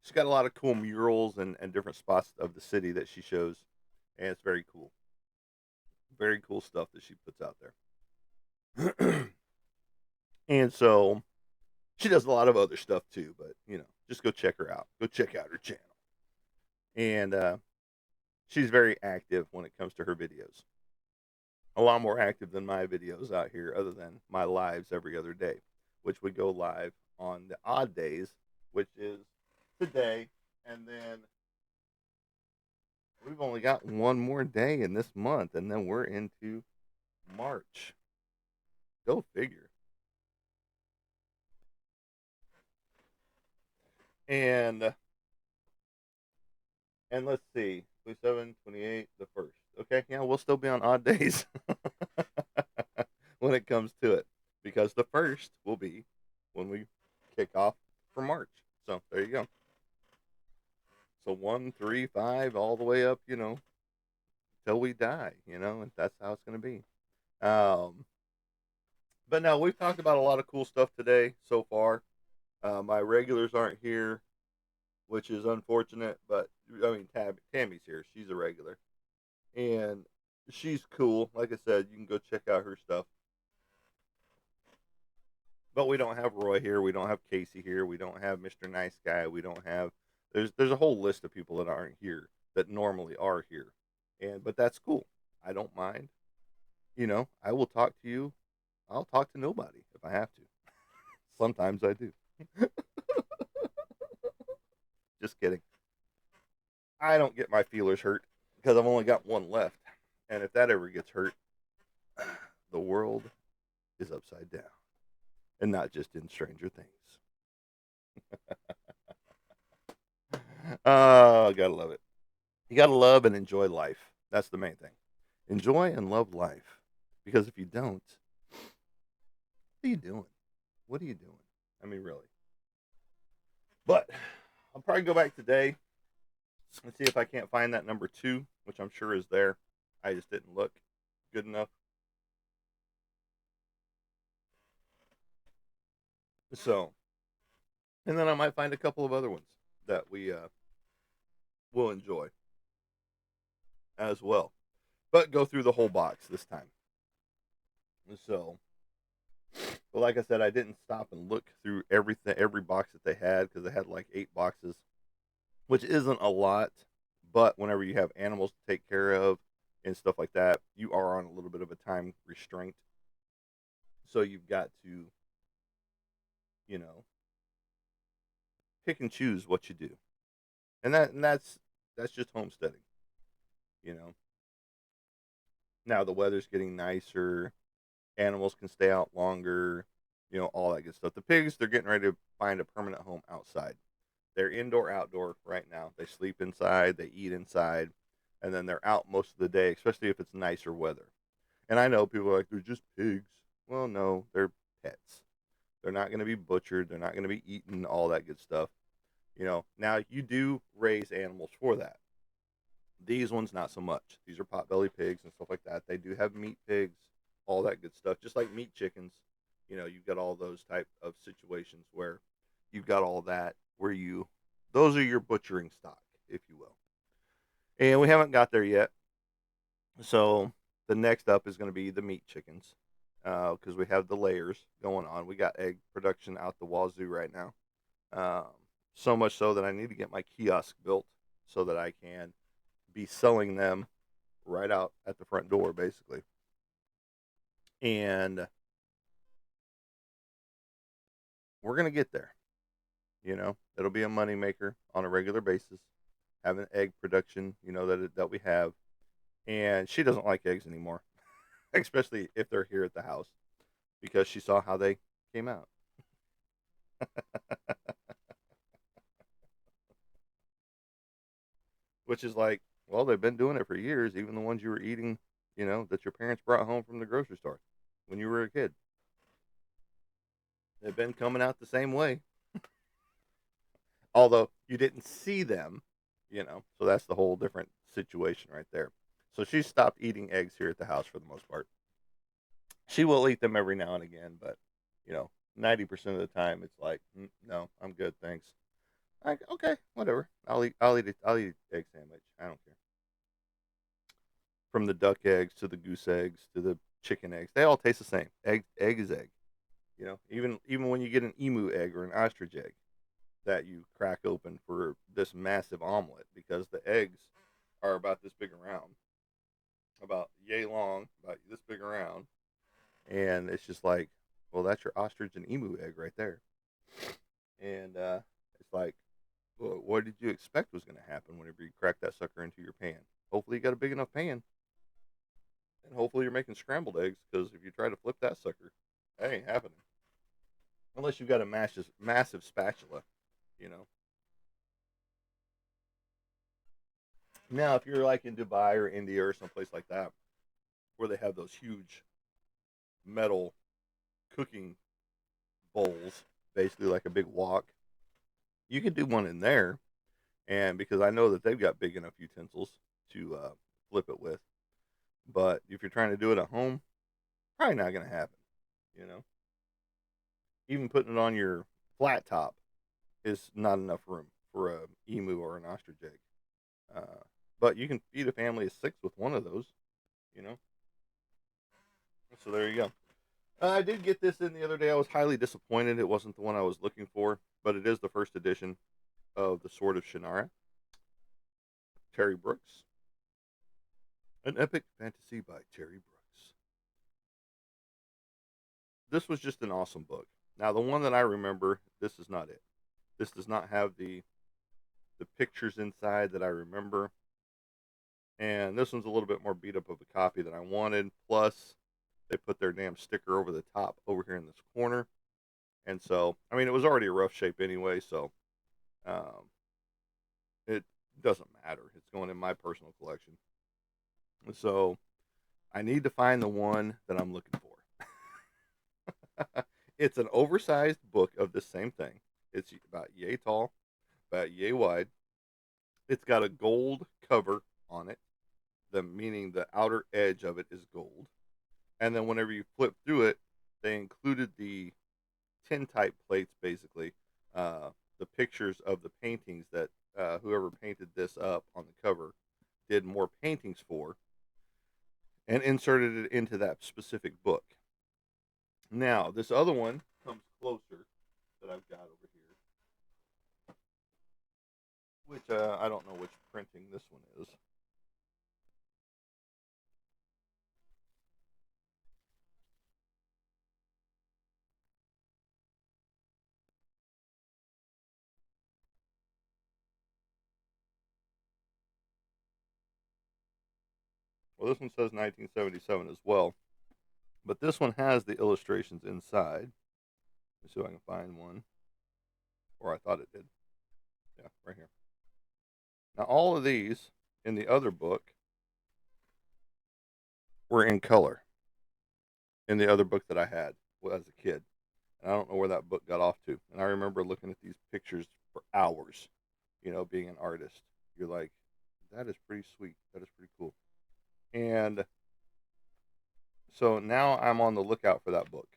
she's got a lot of cool murals and different spots of the city that she shows, and it's very cool. Very cool stuff that she puts out there. And so she does a lot of other stuff too, but just go check her out. Go check out her channel. And she's very active when it comes to her videos. A lot more active than my videos out here, other than my lives every other day, which would go live on the odd days, which is today, and then we've only got one more day in this month, and then we're into March. Go figure. And let's see, 27, 28, the first. Okay, yeah, we'll still be on odd days when it comes to it, because the first will be when we kick off for March. So there you go. So 1, 3, 5, all the way up, till we die. And that's how it's going to be. Um, but no, we've talked about a lot of cool stuff today so far. My regulars aren't here, which is unfortunate, but I mean, Tammy's here. She's a regular, and she's cool. Like I said, you can go check out her stuff. But we don't have Roy here. We don't have Casey here. We don't have Mr. Nice Guy. We don't have. There's a whole list of people that aren't here that normally are here, but that's cool. I don't mind. I will talk to you. I'll talk to nobody if I have to. Sometimes I do. Just kidding. I don't get my feelers hurt because I've only got one left, and if that ever gets hurt, the world is upside down, and not just in Stranger Things. Oh, gotta love it. You gotta love and enjoy life. That's the main thing. Enjoy and love life, because if you don't, what are you doing? What are you doing? I mean, really. But I'll probably go back today and see if I can't find that number 2, which I'm sure is there. I just didn't look good enough. So, and then I might find a couple of other ones that we will enjoy as well. But go through the whole box this time. So, but like I said, I didn't stop and look through every box that they had, because they had like 8 boxes, which isn't a lot. But whenever you have animals to take care of and stuff like that, you are on a little bit of a time restraint. So you've got to, you know, pick and choose what you do, and that's just homesteading. You know, now the weather's getting nicer, animals can stay out longer, all that good stuff. The pigs, they're getting ready to find a permanent home outside. They're indoor, outdoor right now. They sleep inside, they eat inside, and then they're out most of the day, especially if it's nicer weather. And I know people are like, they're just pigs. Well, no, they're pets. They're not going to be butchered. They're not going to be eaten, all that good stuff. Now you do raise animals for that. These ones, not so much. These are potbelly pigs and stuff like that. They do have meat pigs, all that good stuff, just like meat chickens. You've got all those type of situations where you've got all that where those are your butchering stock, if you will. And we haven't got there yet. So the next up is going to be the meat chickens, because we have the layers going on. We got egg production out the wazoo right now. Um, so much so that I need to get my kiosk built so that I can be selling them right out at the front door, basically. And we're going to get there. It'll be a moneymaker on a regular basis, having egg production, that we have. And she doesn't like eggs anymore, especially if they're here at the house, because she saw how they came out. Which is like, well, they've been doing it for years, even the ones you were eating, that your parents brought home from the grocery store when you were a kid. They've been coming out the same way, although you didn't see them, So that's the whole different situation right there. So she stopped eating eggs here at the house for the most part. She will eat them every now and again, but 90% of the time it's like, no, I'm good, thanks. Like, okay, whatever. I'll eat an egg sandwich. I don't care. From the duck eggs to the goose eggs to the chicken eggs, they all taste the same. Egg is egg. Even when you get an emu egg or an ostrich egg that you crack open for this massive omelet, because the eggs are about this big around, about yay long, about this big around, and it's just like, well, that's your ostrich and emu egg right there. And it's like, Well, what did you expect was going to happen whenever you crack that sucker into your pan? Hopefully, you got a big enough pan, and hopefully, you're making scrambled eggs. Because if you try to flip that sucker, that ain't happening unless you've got a massive spatula. You know. Now, if you're like in Dubai or India or someplace like that, where they have those huge metal cooking bowls, basically like a big wok, you could do one in there. And because I know that they've got big enough utensils to flip it with. But if you're trying to do it at home, probably not going to happen. You know, even putting it on your flat top is not enough room for a emu or an ostrich egg. Uh, but you can feed a family of 6 with one of those. You know, so there you go. I did get this in the other day. I was highly disappointed. It wasn't the one I was looking for, but it is the first edition of The Sword of Shannara, Terry Brooks. An epic fantasy by Terry Brooks. This was just an awesome book. Now, the one that I remember, this is not it. This does not have the pictures inside that I remember. And this one's a little bit more beat up of a copy than I wanted. Plus, they put their damn sticker over the top over here in this corner. And so, I mean, it was already a rough shape anyway, so it doesn't matter. It's going in my personal collection. So, I need to find the one that I'm looking for. It's an oversized book of the same thing. It's about yay tall, about yay wide. It's got a gold cover on it, the meaning the outer edge of it is gold. And then whenever you flip through it, they included the tintype plates, basically, the pictures of the paintings that whoever painted this up on the cover did more paintings for, and inserted it into that specific book. Now, this other one comes closer that I've got over here, which I don't know which printing this one is. Well, this one says 1977 as well, but this one has the illustrations inside. Let's see if I can find one, or I thought it did. Yeah, right here. Now, all of these in the other book were in color in the other book that I had as a kid. And I don't know where that book got off to. And I remember looking at these pictures for hours, being an artist. You're like, that is pretty sweet. That is pretty cool. And so now I'm on the lookout for that book.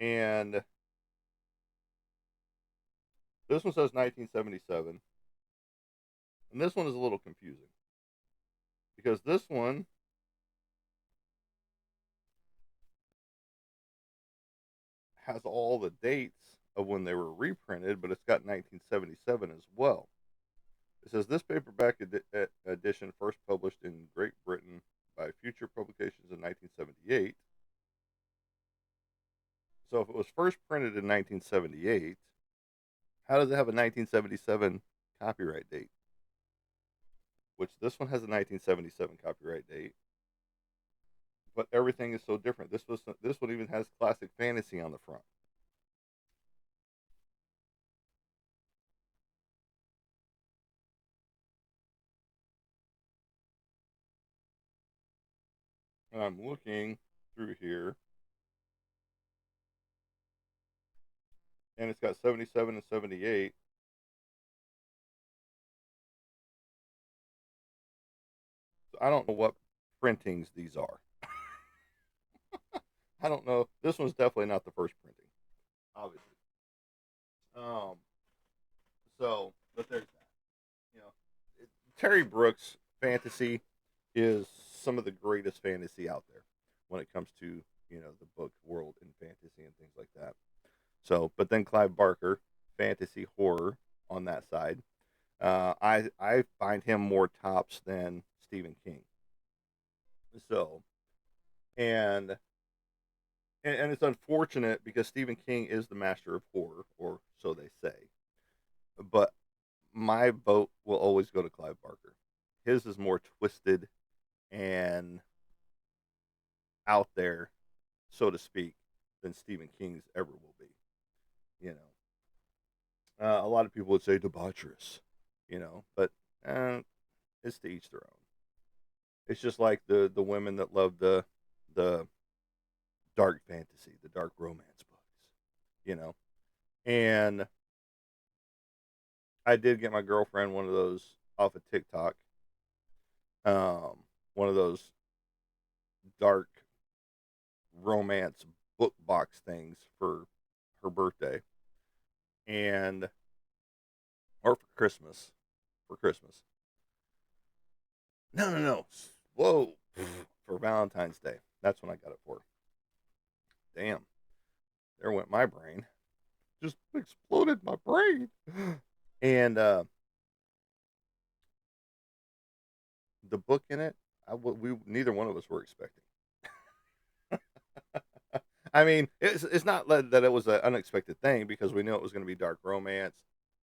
And this one says 1977. And this one is a little confusing because this one has all the dates of when they were reprinted, but it's got 1977 as well. It says this paperback edition first published in Great Britain by Future Publications in 1978. So if it was first printed in 1978, how does it have a 1977 copyright date? Which this one has a 1977 copyright date, but everything is so different. This one even has classic fantasy on the front. And I'm looking through here, and it's got 77 and 78. So I don't know what printings these are. I don't know. This one's definitely not the first printing, obviously. Um, but there's that. You know, Terry Brooks fantasy is some of the greatest fantasy out there when it comes to the book world and fantasy and things like that. So, but then Clive Barker, fantasy horror on that side. I find him more tops than Stephen King. So, and and it's unfortunate because Stephen King is the master of horror, or so they say. But my vote will always go to Clive Barker. His is more twisted and out there, so to speak, than Stephen King's ever will be. You know, a lot of people would say debaucherous, but uh, it's to each their own. It's just like the women that love the dark fantasy, the dark romance books, you know. And I did get my girlfriend one of those off of TikTok, one of those dark romance book box things for her birthday, and or for Christmas, for Christmas. No, no, no. Whoa, for Valentine's Day. That's when I got it for. Damn, there went my brain. Just exploded my brain. And the book in it, we neither one of us were expecting. I mean, it's not that it was an unexpected thing because we knew it was going to be dark romance,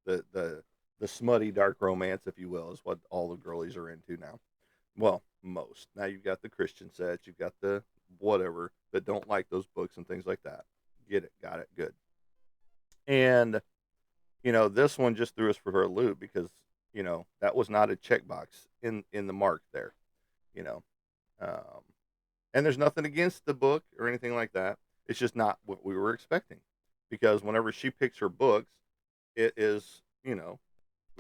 the smutty dark romance, if you will, is what all the girlies are into now. Well, most. Now you've got the Christian sets, you've got the whatever that don't like those books and things like that. Get it, got it, good. And this one just threw us for a loop because that was not a checkbox in the mark there. You know, um, and there's nothing against the book or anything like that. It's just not what we were expecting because whenever she picks her books, it is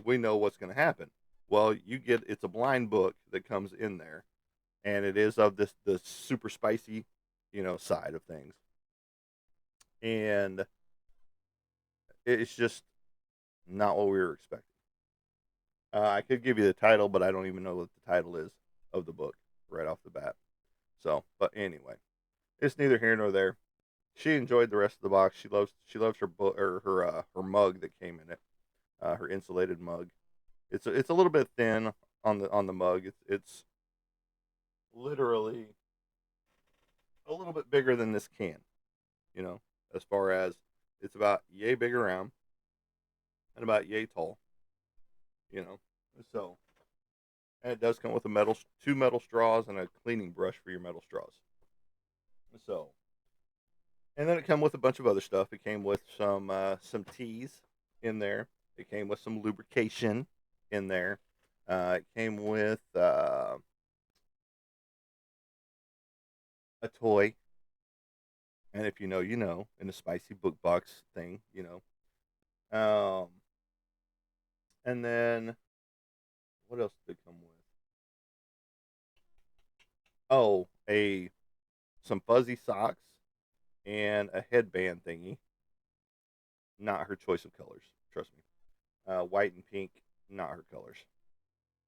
we know what's going to happen. Well, it's a blind book that comes in there, and it is of this the super spicy side of things, and it's just not what we were expecting. I could give you the title, but I don't even know what the title is of the book right off the bat. So, but anyway, it's neither here nor there. She enjoyed the rest of the box. She loves her book or her mug that came in it, her insulated mug. It's a little bit thin on the mug. It's literally a little bit bigger than this can. You know, as far as it's about yay big around and about yay tall. You know, so and it does come with two metal straws and a cleaning brush for your metal straws. So and then it came with a bunch of other stuff. It came with some teas in there. It came with some lubrication in there. It came with a toy, and if you know, you know, in a spicy book box thing, you know. And then what else did it come with? Oh, a some fuzzy socks and a headband thingy. Not her choice of colors. Trust me. White and pink, not her colors.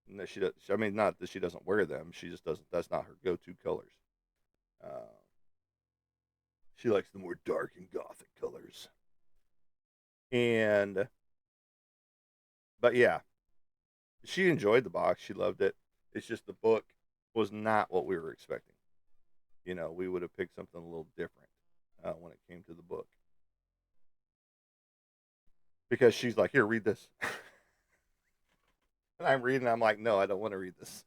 No, she does. I mean, not that she doesn't wear them. She just doesn't. That's not her go-to colors. Uh, she likes the more dark and gothic colors. And but yeah, she enjoyed the box. She loved it. It's just the book was not what we were expecting. We would have picked something a little different when it came to the book because she's like, "Here, read this," and I'm reading. I'm like, "No, I don't want to read this."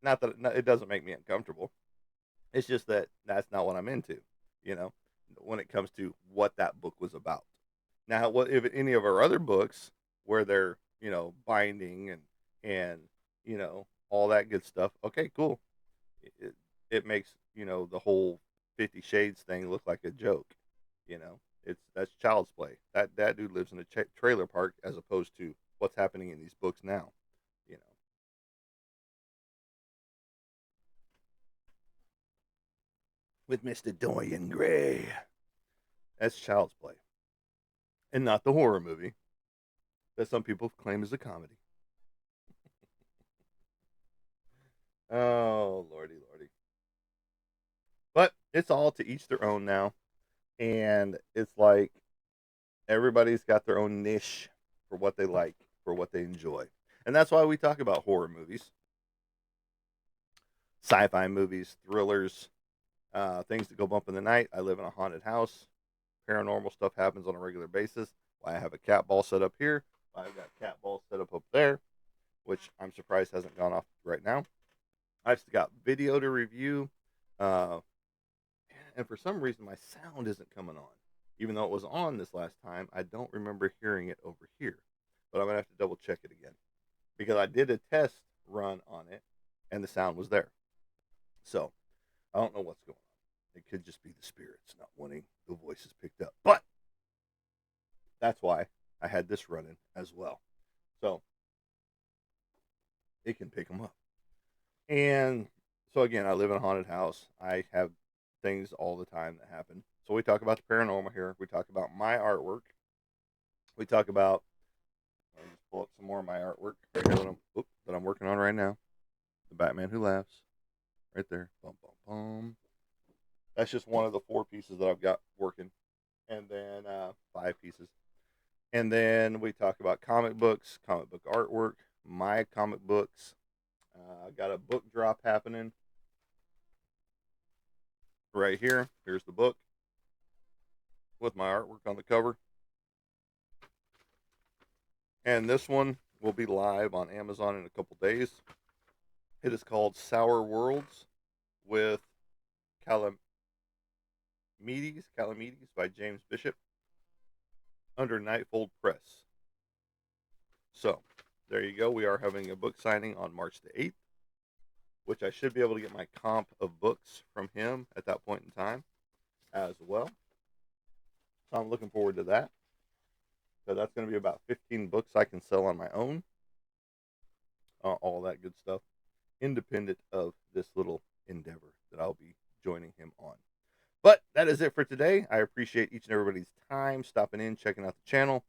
Not that it doesn't make me uncomfortable. It's just that that's not what I'm into, you know, when it comes to what that book was about. Now, what if any of our other books where they're, binding and all that good stuff? Okay, cool. It, it makes the whole 50 Shades thing look like a joke. That's child's play. That dude lives in a trailer park as opposed to what's happening in these books now. You know, with Mister Dorian Gray, that's child's play, and not the horror movie that some people claim is a comedy. Oh, lordy, lordy. But it's all to each their own now. And it's like everybody's got their own niche for what they like, for what they enjoy. And that's why we talk about horror movies, sci fi movies, thrillers, things that go bump in the night. I live in a haunted house. Paranormal stuff happens on a regular basis. why I have a cat ball set up here, why I've got cat balls set up there, which I'm surprised hasn't gone off right now. I've got video to review, uh, and for some reason my sound isn't coming on. Even though it was on this last time, I don't remember hearing it over here. But I'm going to have to double check it again because I did a test run on it and the sound was there. So I don't know what's going on. It could just be the spirits not wanting the voices picked up. But that's why I had this running as well. So it can pick them up. And so again, I live in a haunted house. I have things all the time that happen. So we talk about the paranormal here. We talk about my artwork. We talk about, I'll just pull up some more of my artwork right here that I'm working on right now. The Batman Who Laughs, right there. Bum, bum, bum. That's just one of the 4 pieces that I've got working. And then 5 pieces. And then we talk about comic books, comic book artwork, my comic books. I got a book drop happening right here. Here's the book with my artwork on the cover. And this one will be live on Amazon in a couple days. It is called Sour Worlds with Calamides by James Bishop under Nightfold Press. So, there you go. We are having a book signing on March the 8th, which I should be able to get my comp of books from him at that point in time as well. So I'm looking forward to that. So that's going to be about 15 books I can sell on my own. All that good stuff. Independent of this little endeavor that I'll be joining him on. But that is it for today. I appreciate each and everybody's time stopping in, checking out the channel,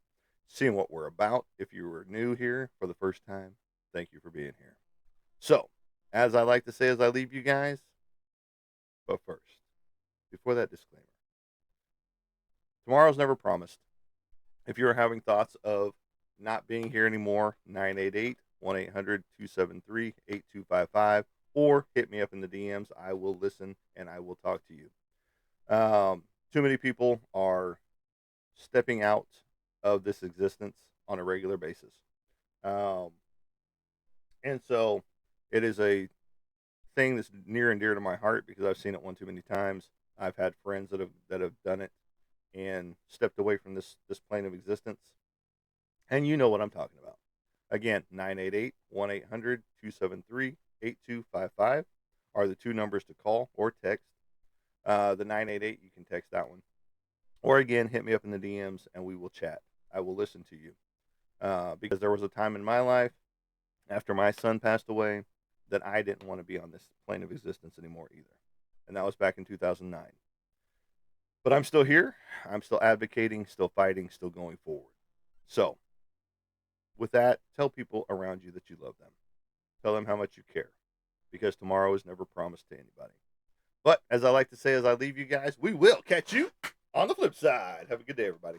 seeing what we're about. If you were new here for the first time, thank you for being here. So, as I like to say as I leave you guys, but first, before that disclaimer, tomorrow's never promised. If you're having thoughts of not being here anymore, 988-1-800-273-8255, or hit me up in the DMs. I will listen and I will talk to you. Too many people are stepping out of this existence on a regular basis. And so it is a thing that's near and dear to my heart because I've seen it one too many times. I've had friends that have done it and stepped away from this plane of existence. And you know what I'm talking about. Again, 988-1-800-273-8255 are the 2 numbers to call or text. The 988, you can text that one. Or again, hit me up in the DMs and we will chat. I will listen to you. Because there was a time in my life after my son passed away that I didn't want to be on this plane of existence anymore either. And that was back in 2009. But I'm still here. I'm still advocating, still fighting, still going forward. So, with that, tell people around you that you love them. Tell them how much you care. Because tomorrow is never promised to anybody. But as I like to say as I leave you guys, we will catch you on the flip side. Have a good day, everybody.